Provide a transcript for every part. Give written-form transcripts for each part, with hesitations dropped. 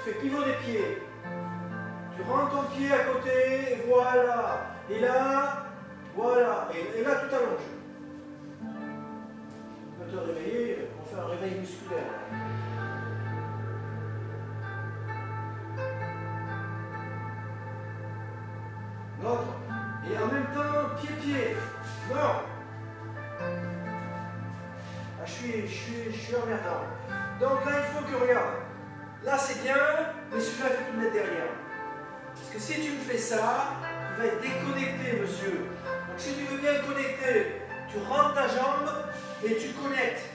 fais pivot des pieds. Tu rentres ton pied à côté, et voilà. Et là, voilà. Et là, tu t'allonges. Tu peux te réveiller, on fait un réveil musculaire. L'autre. Et en même temps, pied-pied. Non. Ah, je suis emmerdant. Donc là, il faut que, regarde. Là, c'est bien, mais celui-là, il faut que tu le mettes derrière. Parce que si tu me fais ça, tu vas être déconnecté, monsieur. Donc si tu veux bien connecter, tu rentres ta jambe et tu connectes.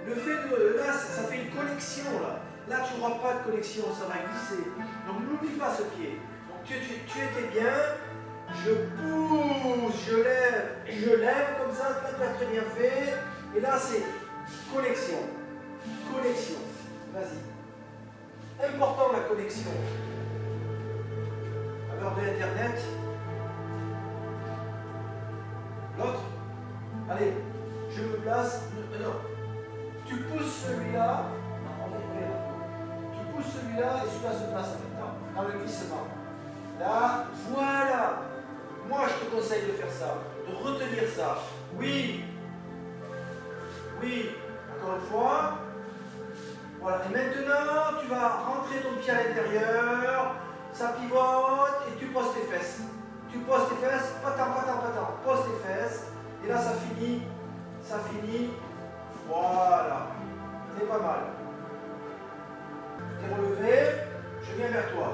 Le fait de, là, ça fait une connexion, là. Là, tu n'auras pas de connexion, ça va glisser. Donc n'oublie pas ce pied. Donc tu étais bien. Je pousse, je lève comme ça, là tu as très bien fait. Et là c'est connexion. Connexion. Vas-y. Important la connexion. À l'heure de l'internet. L'autre. Allez, je me place. Non. Tu pousses celui-là. Tu pousses celui-là et celui-là se place en même temps. Dans le glissement. Là, voilà. Moi, je te conseille de faire ça, de retenir ça. Oui. Oui. Encore une fois. Voilà. Et maintenant, tu vas rentrer ton pied à l'intérieur. Ça pivote et tu poses tes fesses. Tu poses tes fesses. Patin. Pose tes fesses. Et là, ça finit. Ça finit. Voilà. C'est pas mal. Tu t'es relevé. Je viens vers toi.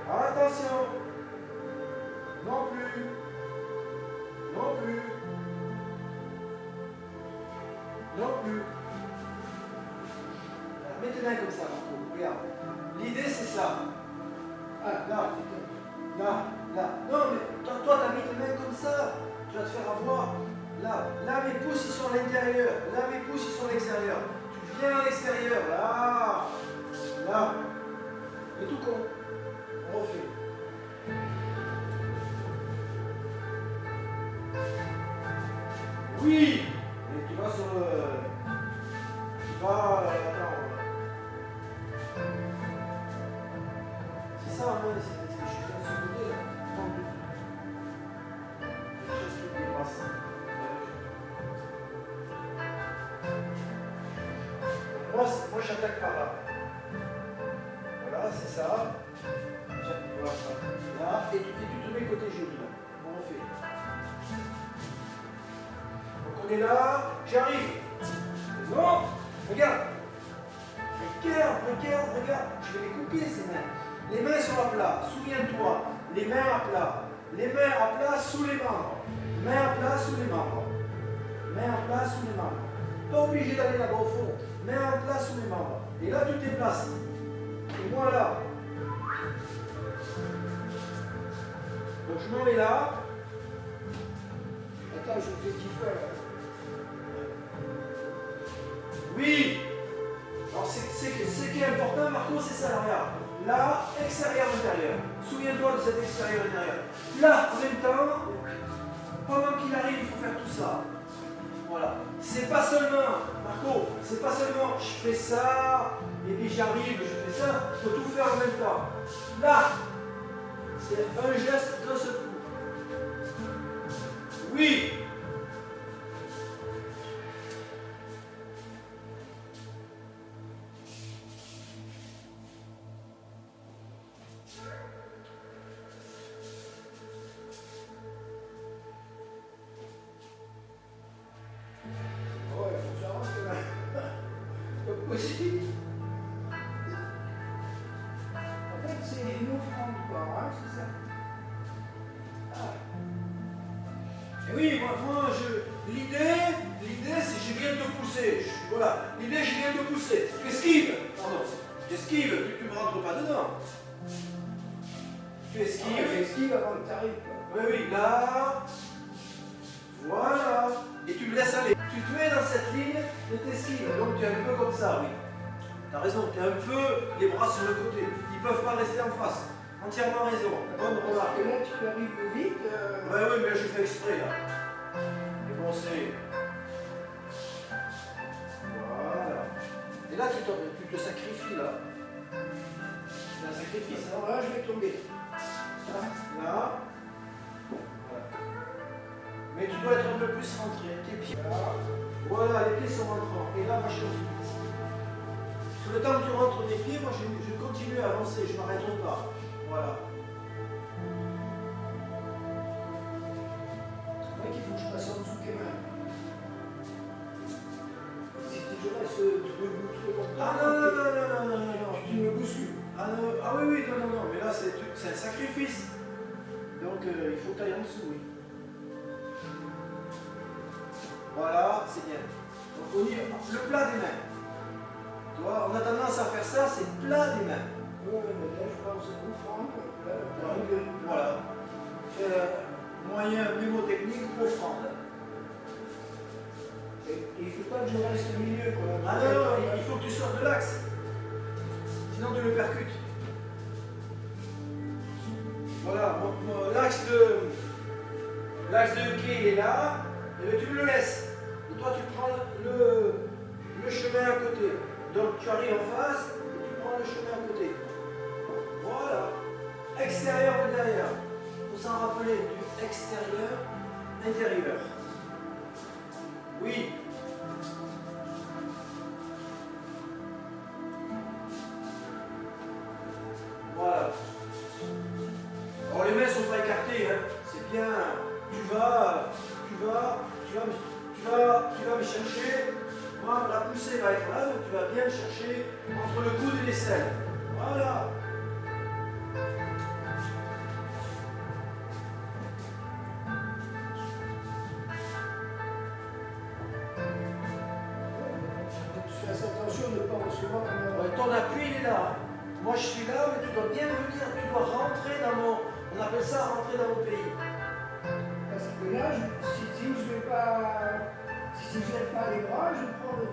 Attention. Non plus. Non plus. Non plus. Alors, mets tes mains comme ça, Marco. Regarde. L'idée, c'est ça. Ah, là. Non, mais toi, t'as mis tes mains comme ça. Tu vas te faire avoir. Là, mes pouces, ils sont à l'intérieur. Là, mes pouces, ils sont à l'extérieur. Tu viens à l'extérieur. Là. Et tout con. On refait. Oui. Et tu vas sur le... Tu vas... Attends. C'est ça, hein, je suis dans ce côté là. Quelque chose qui dépasse. Moi j'attaque par là. Voilà, c'est ça. Voilà, ça. Là, et tu te mets côté genou là. On refait. Donc on est là, j'arrive. Non, regarde. Regarde. Je vais les couper ces mains. Les mains sont à plat, souviens-toi. Les mains à plat. Les mains à plat sous les membres. Mains à plat sous les membres. Mains à plat sous les membres. Pas obligé d'aller là-bas au fond. Mains à plat sous les membres. Et là tu te déplaces. Et voilà. Donc je m'en vais là. Attends, je fais kiffer là. Oui. Alors ce qui est important, Marco, c'est ça, regarde. Là, extérieur, intérieur. Souviens-toi de cet extérieur, intérieur. Là, en même temps, pendant qu'il arrive, il faut faire tout ça. Voilà. C'est pas seulement, Marco, c'est pas seulement je fais ça, et puis j'arrive, je fais ça, il faut tout faire en même temps. Là, c'est un geste d'un seul coup. Oui. Possible. En fait, c'est une offrande, quoi, hein, c'est ça. Ah. Et oui, moi l'idée, c'est je viens de te pousser. Voilà, l'idée, je viens de te pousser. Tu esquives, pardon. Tu esquives, tu ne rentres pas dedans. Tu esquives. Ah, j'esquive avant que tu arrives. Oui, là. Voilà. Et tu me laisses aller. Tu te mets dans cette ligne et t'esquives. Donc tu es un peu comme ça, oui. T'as raison, tu es un peu les bras sur le côté. Ils ne peuvent pas rester en face. Entièrement raison. Bonne remarque. Et là, tu arrives vite. Oui, mais là, je fais exprès, là. Et bon, c'est... Voilà. Et là, tu te sacrifies, là. C'est un sacrifice. Alors là, je vais tomber. Là. Voilà. Mais tu dois être un peu plus rentré. Tes pieds. Là. Voilà, les pieds sont rentrants. Et là, moi, je continue. Sur le temps que tu rentres les pieds, moi, je continue à avancer. Je ne m'arrête pas. Voilà. C'est vrai qu'il faut que je passe en dessous quand même. Si je reste debout comme ça. Ah non. Tu me bouscules. Ah oui, non. Mais là, c'est un sacrifice. Donc, il faut que tu ailles en dessous, oui. Voilà, c'est bien. Donc, on y va. Le plat des mains. Tu vois, on a tendance à faire ça, c'est plat des mains. Oui, mais là, je pense offrande. Voilà. Moyen mnémotechnique, offrande. Et il ne faut pas que je reste au milieu, quoi. Ah non, il faut que tu sortes de l'axe. Sinon, tu le percutes. Voilà, l'axe de quai il est là, et bien tu me le laisses. Et toi, tu prends le chemin à côté. Donc, tu arrives en face, et tu prends le chemin à côté. Voilà. Extérieur ou intérieur. Il faut s'en rappeler du extérieur, intérieur. Oui. Voilà. Alors les mains ne sont pas écartées, hein. C'est bien. Tu vas me chercher. Moi, la poussée va être là, donc tu vas bien me chercher entre le coude et l'aisselle. Voilà. Je fais attention de ne pas recevoir Ouais, ton appui, il est là. Hein. Moi, je suis là, mais tu dois bien venir. Tu dois rentrer dans mon... On appelle ça rentrer dans mon pays. Parce que là, si je vais pas. Si je lève pas les bras, je prends le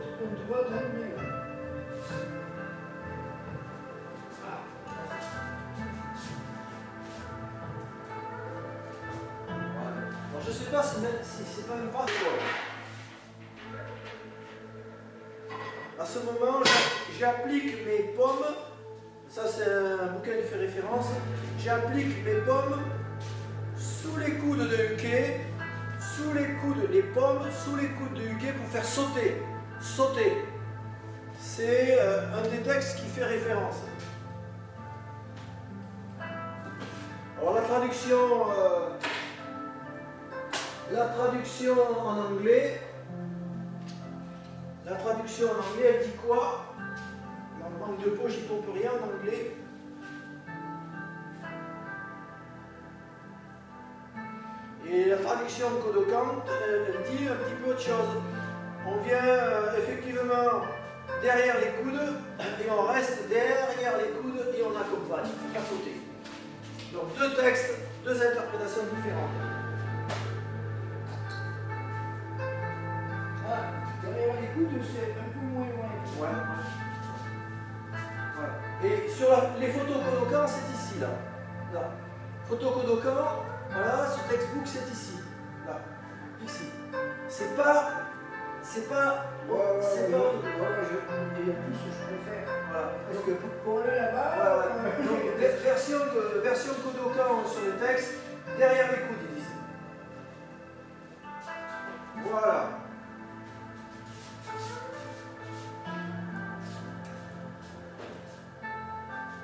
doigt dans le nez. Alors, je ne sais pas si c'est pas une phrase. À ce moment, j'applique mes pommes. Ça, c'est un bouquin qui fait référence. J'applique mes pommes sous les coudes de Uke, sous les coudes, les pommes sous les coudes de Uke pour faire sauter. Sauter. C'est un des textes qui fait référence. Alors la traduction en anglais, elle dit quoi? En manque de peau, j'y pompe rien en anglais. Et la traduction de Kodokan, elle dit un petit peu autre chose. On vient effectivement derrière les coudes et on reste derrière les coudes et on accompagne, à côté. Donc deux textes, deux interprétations différentes. Ah, derrière les coudes, c'est un peu moins loin. Ouais. Voilà. Et sur les photos Kodokan, c'est ici, là. Là. Photo Kodokan, voilà, ce textbook, c'est ici. Là. Ici. C'est pas. Ouais, il y a plus que je préfère. Voilà. Parce que pour aller là-bas. Donc, version Kodokan sur les textes, derrière les coudes, ils disent. Voilà.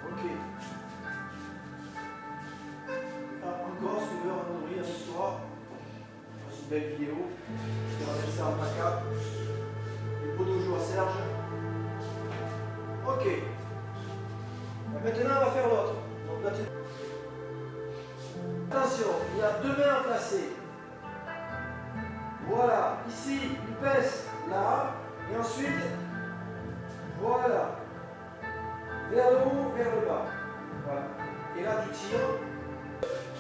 Ok. Encore, si vous voulez, on nourrit un soir. C'est une belle vidéo. Je vais remettre ça en placard. Le pot d'eau à Serge. Ok. Maintenant, on va faire l'autre. Donc, là, attention, il y a deux mains à placer. Voilà. Ici, il pèse là. Et ensuite, voilà. Vers le haut, vers le bas. Voilà. Et là, tu tires.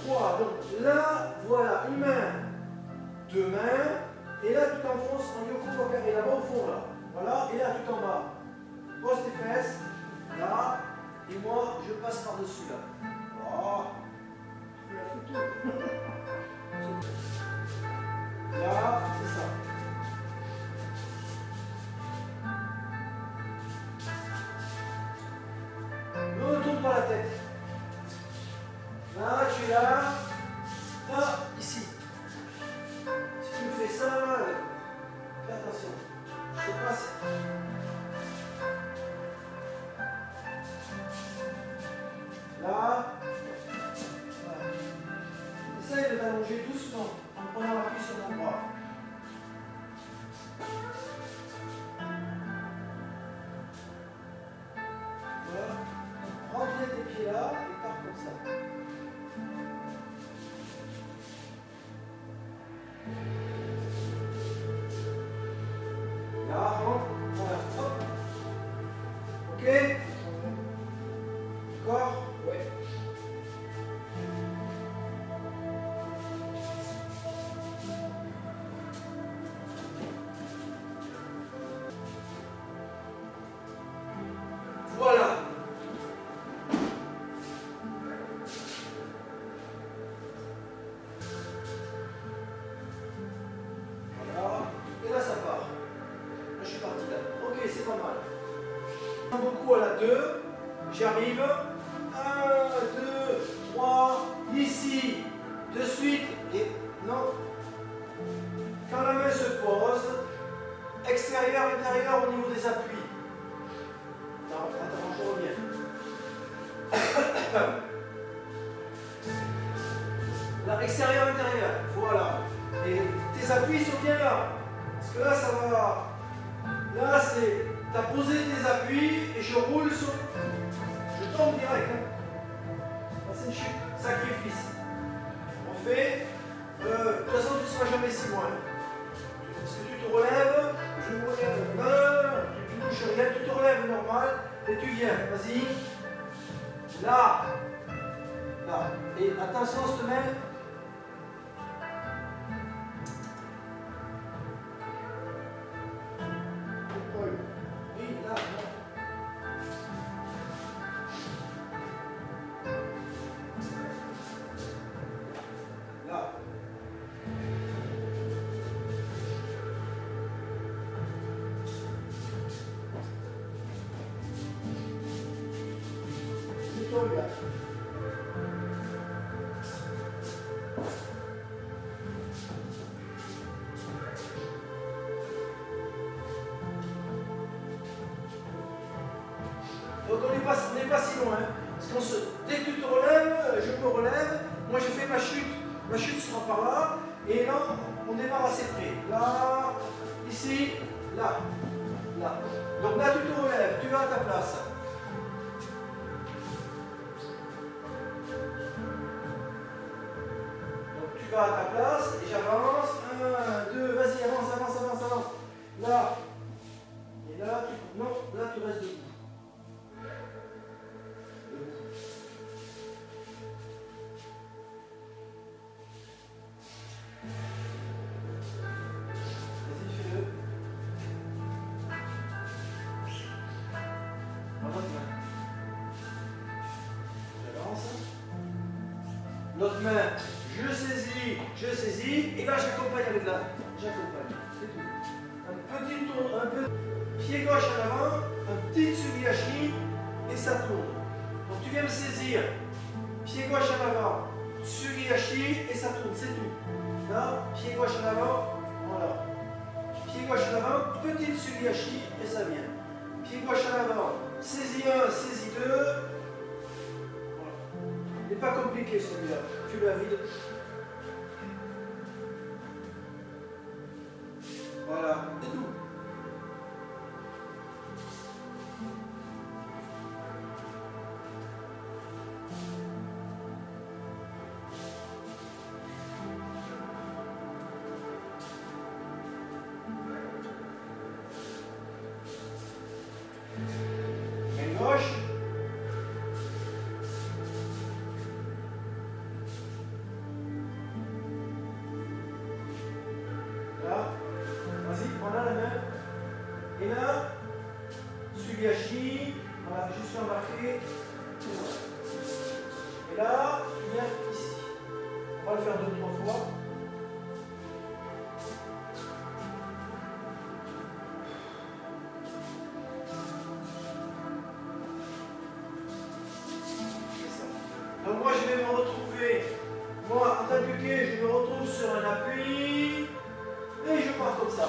3. Donc là, voilà, une main, deux mains. Et là, tu t'enfonces en yoko wakare, là-bas au fond, là. Voilà. Et là, tout en bas. Pose tes fesses. Là. Et moi, je passe par-dessus, là. Oh. La photo. Là, c'est ça. place. Là. Voilà. Essaye de t'allonger doucement en prenant l'appui sur ton bras. Voilà. Rentre bien tes pieds là et pars comme ça. Là, rentre. Voilà. Hop. Ok? D'accord? Ouais. Voilà. Voilà. Et là, ça part. Là, je suis parti là. Ok, c'est pas mal. Beaucoup à la 2. J'arrive. 1, 2, 3. Ici. De suite. Et non. Quand la main se pose, extérieur, intérieur au niveau des appuis. Non, attends, je reviens. Là, extérieur, intérieur. Voilà. Et tes appuis sont bien là. Parce que là, ça va. Là, c'est. Tu as posé tes appuis et je roule sur. Je tombe direct. Hein. Là, c'est une chute. Sacrifice. On fait. De toute façon, tu ne seras jamais si loin. Parce que tu te relèves. Je me relève. Non, tu ne touches rien, tu te relèves normal et tu viens. Vas-y. Là. Là. Et attention, on se met. Épaule. Oui, là. Là. Épaule là. Donc on n'est pas si loin. Parce qu'on se, dès que tu te relèves, je me relève. Moi j'ai fait ma chute. Ma chute sera par là. Et là, on démarre assez près. Là, ici, là, là. Donc là, tu te relèves, tu vas à ta place. Donc tu vas à ta place et j'avance. 1, 2, vas-y, avance, avance, avance, avance. Là. Et là, non, là tu restes debout. Vas-y, fais-le. L'autre main. J'avance. L'autre main, je saisis, et là j'accompagne avec la. J'accompagne. C'est tout. Un petit tour, un peu. Pied gauche en avant, un petit Tsugihashi, et ça tourne. Donc tu viens me saisir. Pied gauche en avant, Tsugihashi, et ça tourne, c'est tout. Là, pied gauche en avant, voilà. Pied gauche en avant, petit Tsugihashi, et ça vient. Pied gauche en avant, saisis 1, saisis 2. Voilà. Il n'est pas compliqué celui-là. Tu le vide. Voilà, c'est tout. Main gauche. Là. Vas-y, prends là la main. Et là, Tsugihashi. Voilà, je suis embarqué. Et là, tu viens ici. On va le faire 2-3 fois. Donc moi je vais me retrouver, moi en tant que quai, je me retrouve sur un appui et je pars comme ça.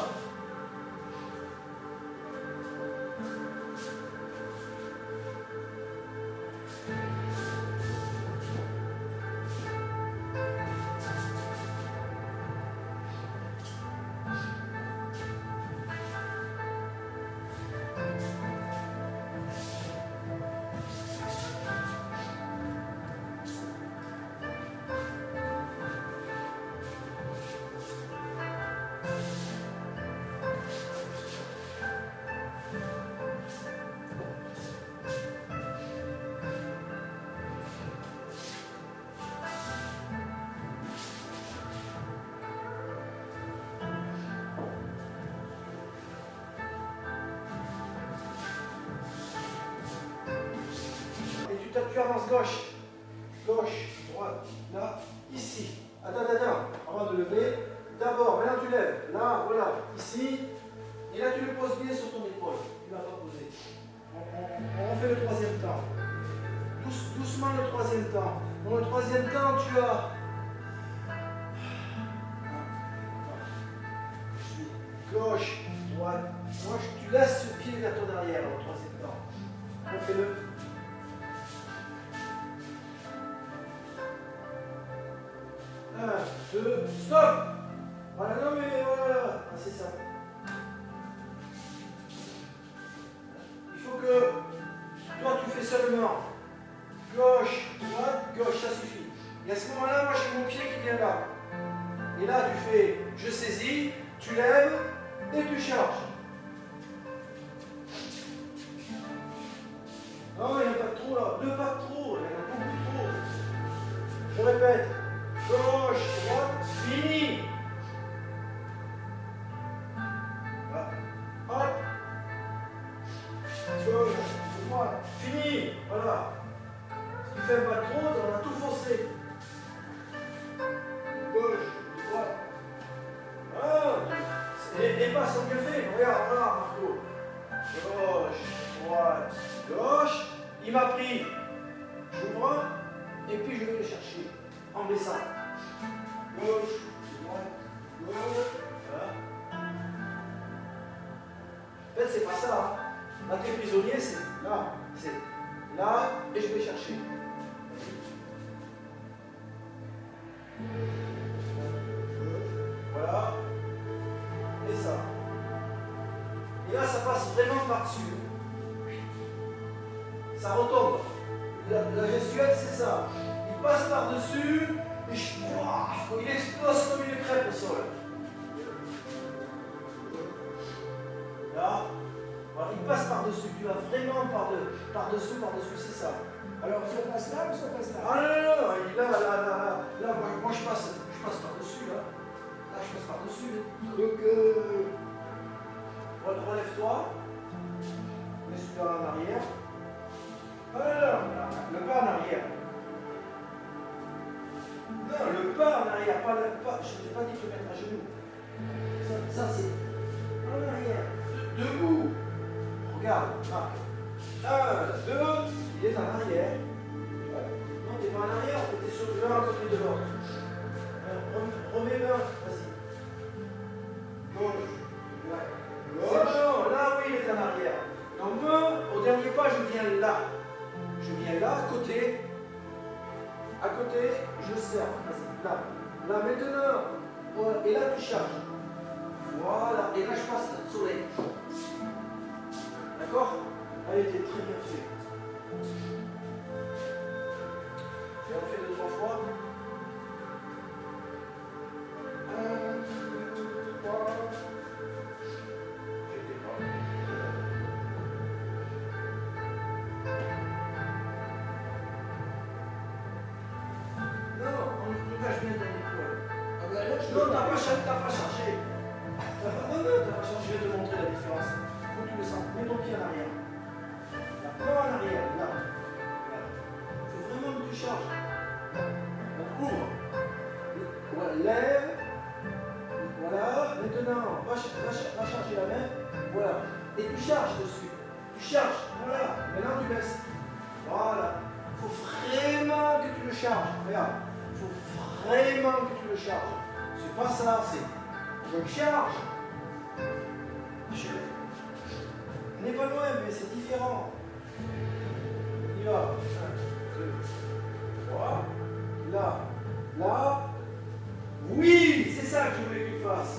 avances gauche. Gauche, droite, là, ici. Attends. Avant de lever. D'abord, maintenant tu lèves. Là, voilà, ici. Et là, tu le poses bien sur ton épaule. Tu ne vas pas poser. On fait le troisième temps. Doucement le troisième temps. Dans le troisième temps, tu as... Gauche, droite, gauche. Tu laisses ce pied vers ton arrière au troisième temps. On fait le... Un, deux, stop. Voilà, non mais voilà. Ah, c'est ça. Il faut que... Toi, tu fais seulement gauche, droite, gauche, ça suffit. Et à ce moment-là, moi, j'ai mon pied qui vient là. Et là, tu fais, je saisis, tu lèves et tu charges. Non, il n'y en a pas trop là. Deux pas trop, il y en a beaucoup trop. Je répète. Gauche, droite, fini. Là. Hop. Gauche, droite, fini. Voilà. Si tu fais pas trop, on a tout forcé. Gauche, droite. Ah. Et pas sont bien fait. Regarde, Marco. Gauche, droite, gauche. Il m'a pris. J'ouvre. Et puis je vais le chercher. En baissant. Gauche, droite, gauche. Voilà. En fait, c'est pas ça. Hein. Là, t'es prisonnier, c'est là. C'est là, et je vais chercher. Voilà. Et ça. Et là, ça passe vraiment par-dessus. Ça retombe. La gestuelle, c'est ça. Il passe par-dessus, et il explose comme une crêpe au sol. Là, voilà, il passe par-dessus. Tu vas vraiment par-dessous, c'est ça. Alors, ça passe là ou ça passe là? Ah non, là, moi je passe par-dessus, là. Là, je passe par-dessus. Donc, relève-toi. Mets-toi en arrière. Ah non, le pas en arrière. Non, le pas en arrière, pas le pas. Je ne t'ai pas dit de te mettre à genoux. Ça c'est en arrière. Debout. Regarde, marque. 1, 2, il est en arrière. Non, tu n'es pas en arrière, tu es sur l'un à côté de l'autre. Remets-le, vas-y. Gauche. Ouais. Non, là oui, il est en arrière. Donc moi, au dernier pas, je viens là. Je viens là, à côté. À côté, je serre. Vas-y, là. Là, maintenant. Voilà. Et là, tu charges. Voilà. Et là, je passe le soleil. D'accord? Là, il était très bien fait. Et on fait 2-3 fois. 1, 2, 3. J'étais pas. Non, on engage bien dans l'épaule. ah ben là, je Non, t'as pas chargé. Non, t'as pas chargé. Je vais te montrer la différence. Faut que tu le sens. Mets ton pied en arrière. Là, pas en arrière, là. Il faut vraiment que tu charges. Donc, ouvre. Voilà, lève. Voilà. Maintenant, va charger la main. Voilà. Et tu charges dessus. Tu charges. Voilà. Maintenant, tu laisses. Voilà. Il faut vraiment que tu le charges. Regarde. Il faut vraiment que tu le charges. C'est pas ça, c'est. Je charge. On n'est pas loin, mais c'est différent. On y va. 1, 2, 3. Là. Là. Oui, c'est ça que je voulais que tu fasses.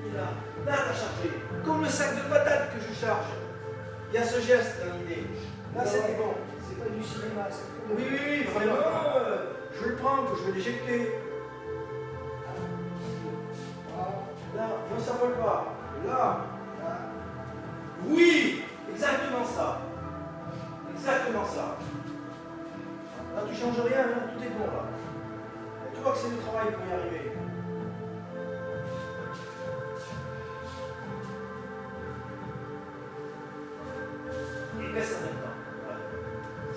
Et là. Là, tu as chargé. Comme le sac de patates que je charge. Il y a ce geste dans l'idée. Là, c'était bon. c'est pas du cinéma, c'est pas Oui, vraiment. Je le prends, que je vais l'éjecter. Là, non, ça ne vole pas. Là. Oui, exactement ça. Exactement ça. Là, tu ne changes rien, hein, tout est bon là. Et tu vois que c'est du travail pour y arriver. Et baisse en même temps. Voilà.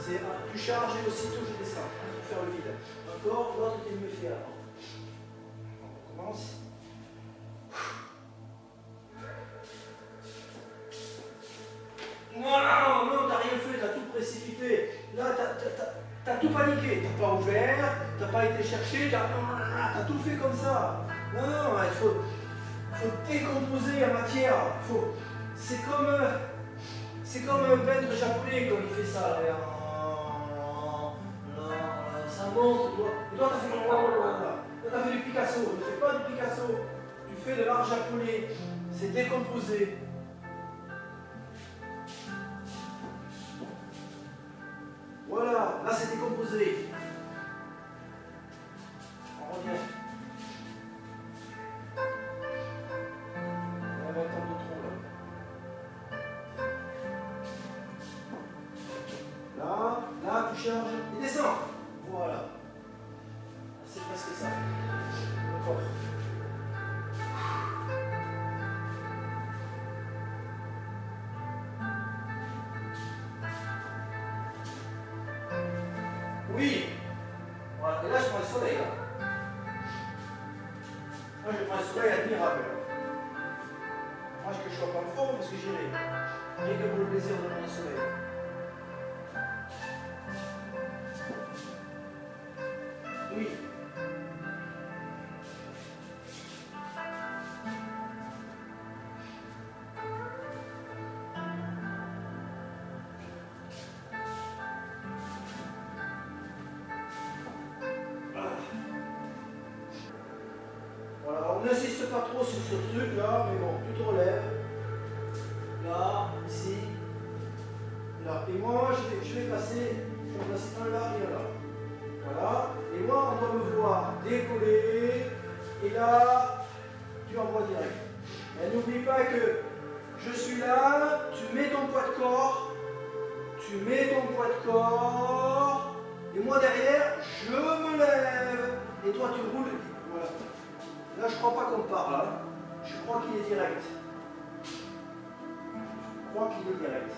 Tu charges et aussitôt je descends pour faire le vide. Encore, l'autre était mieux fait avant. On commence. Voilà, non, t'as rien fait, t'as tout précipité. Là, t'as tout paniqué. T'as pas ouvert, t'as pas été chercher, t'as tout fait comme ça. Non, il faut décomposer la matière. C'est comme un peintre japonais quand il fait ça. Ça monte. Toi, t'as fait du Picasso. Ne fais pas du Picasso. Tu fais de l'art japonais. C'est décomposé. Voilà, là c'est décomposé. On revient. On va attendre le trou là. Là, tu charges et descends. Voilà. C'est presque ça. Encore. Oui. Voilà. Et là, je prends le soleil. Là. Moi, je prends le soleil admirable. Moi, je ne sois pas en forme parce que j'irai. Rien que pour le plaisir de prendre le soleil. Oui. Voilà, on n'insiste pas trop sur ce truc là, mais bon, tu te relèves. Là, ici, là. Et moi, je vais placer un là et un là. Voilà. Et moi, on doit me voir décoller. Et là, tu envoies direct. Et n'oublie pas que je suis là, tu mets ton poids de corps. Tu mets ton poids de corps. Et moi derrière, je me lève. Et toi, tu roules. Voilà. Là, je ne crois pas qu'on parle. Hein. Je crois qu'il est direct. Je crois qu'il est direct.